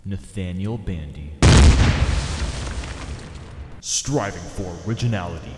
Nathaniel Bandy. Striving for originality.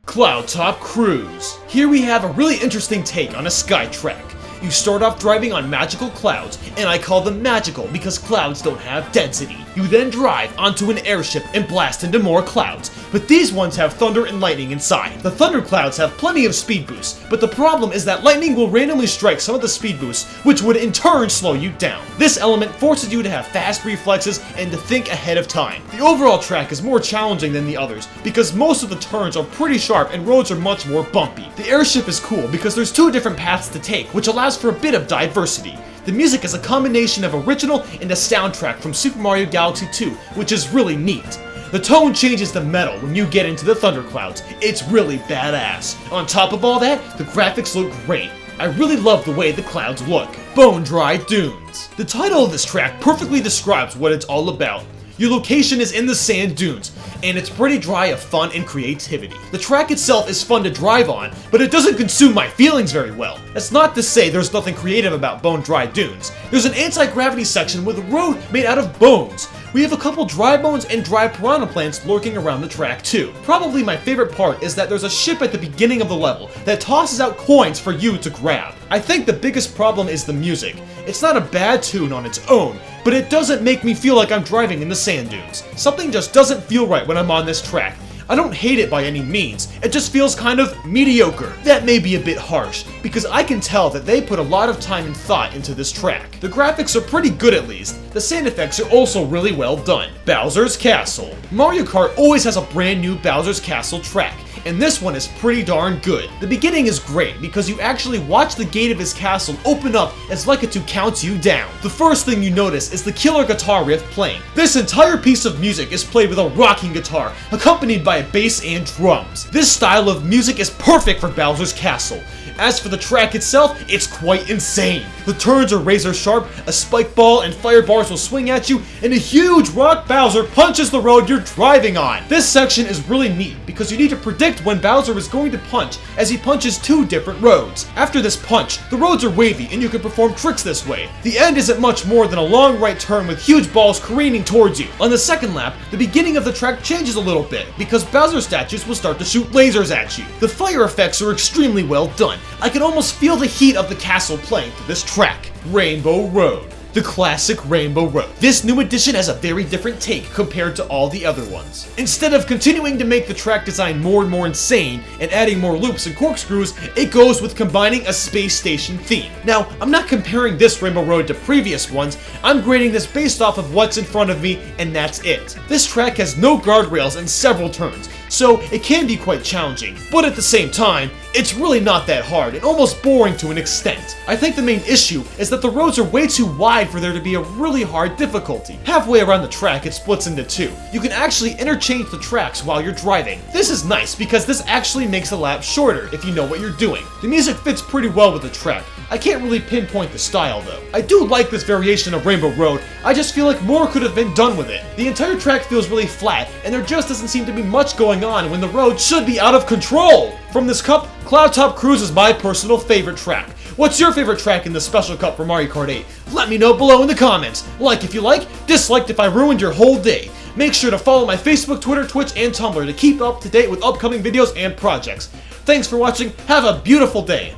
Cloud Top Cruise. Here we have a really interesting take on a sky track. You start off driving on magical clouds, and I call them magical because clouds don't have density. You then drive onto an airship and blast into more clouds, but these ones have thunder and lightning inside. The thunder clouds have plenty of speed boosts, but the problem is that lightning will randomly strike some of the speed boosts, which would in turn slow you down. This element forces you to have fast reflexes and to think ahead of time. The overall track is more challenging than the others because most of the turns are pretty sharp and roads are much more bumpy. The airship is cool because there's two different paths to take, which allows for a bit of diversity. The music is a combination of original and a soundtrack from Super Mario Galaxy 2, which is really neat. The tone changes to metal when you get into the thunderclouds. It's really badass. On top of all that, the graphics look great. I really love the way the clouds look. Bone Dry Dunes. The title of this track perfectly describes what it's all about. Your location is in the sand dunes, and it's pretty dry of fun and creativity. The track itself is fun to drive on, but it doesn't consume my feelings very well. That's not to say there's nothing creative about Bone Dry Dunes. There's an anti-gravity section with a road made out of bones. We have a couple dry bones and dry piranha plants lurking around the track too. Probably my favorite part is that there's a ship at the beginning of the level that tosses out coins for you to grab. I think the biggest problem is the music. It's not a bad tune on its own, but it doesn't make me feel like I'm driving in the sand dunes. Something just doesn't feel right when I'm on this track. I don't hate it by any means, it just feels kind of mediocre. That may be a bit harsh, because I can tell that they put a lot of time and thought into this track. The graphics are pretty good at least. The sound effects are also really well done. Bowser's Castle. Mario Kart always has a brand new Bowser's Castle track, and this one is pretty darn good. The beginning is great because you actually watch the gate of his castle open up as like it to count you down. The first thing you notice is the killer guitar riff playing. This entire piece of music is played with a rocking guitar, accompanied by a bass and drums. This style of music is perfect for Bowser's Castle. As for the track itself, it's quite insane. The turns are razor sharp, a spike ball and fire bars will swing at you, and a huge rock Bowser punches the road you're driving on. This section is really neat because you need to predict when Bowser is going to punch as he punches two different roads. After this punch, the roads are wavy and you can perform tricks this way. The end isn't much more than a long right turn with huge balls careening towards you. On the second lap, the beginning of the track changes a little bit because Bowser statues will start to shoot lasers at you. The fire effects are extremely well done. I can almost feel the heat of the castle playing through this track. Rainbow Road. The classic Rainbow Road. This new edition has a very different take compared to all the other ones. Instead of continuing to make the track design more and more insane and adding more loops and corkscrews, it goes with combining a space station theme. Now, I'm not comparing this Rainbow Road to previous ones, I'm grading this based off of what's in front of me, and that's it. This track has no guardrails and several turns, so it can be quite challenging, but at the same time, it's really not that hard and almost boring to an extent. I think the main issue is that the roads are way too wide for there to be a really hard difficulty. Halfway around the track, it splits into two. You can actually interchange the tracks while you're driving. This is nice because this actually makes the lap shorter if you know what you're doing. The music fits pretty well with the track. I can't really pinpoint the style though. I do like this variation of Rainbow Road, I just feel like more could have been done with it. The entire track feels really flat, and there just doesn't seem to be much going on when the road should be out of control! From this cup, Cloud Top Cruise is my personal favorite track. What's your favorite track in the special cup for Mario Kart 8? Let me know below in the comments. Like if you like, disliked if I ruined your whole day. Make sure to follow my Facebook, Twitter, Twitch, and Tumblr to keep up to date with upcoming videos and projects. Thanks for watching, have a beautiful day!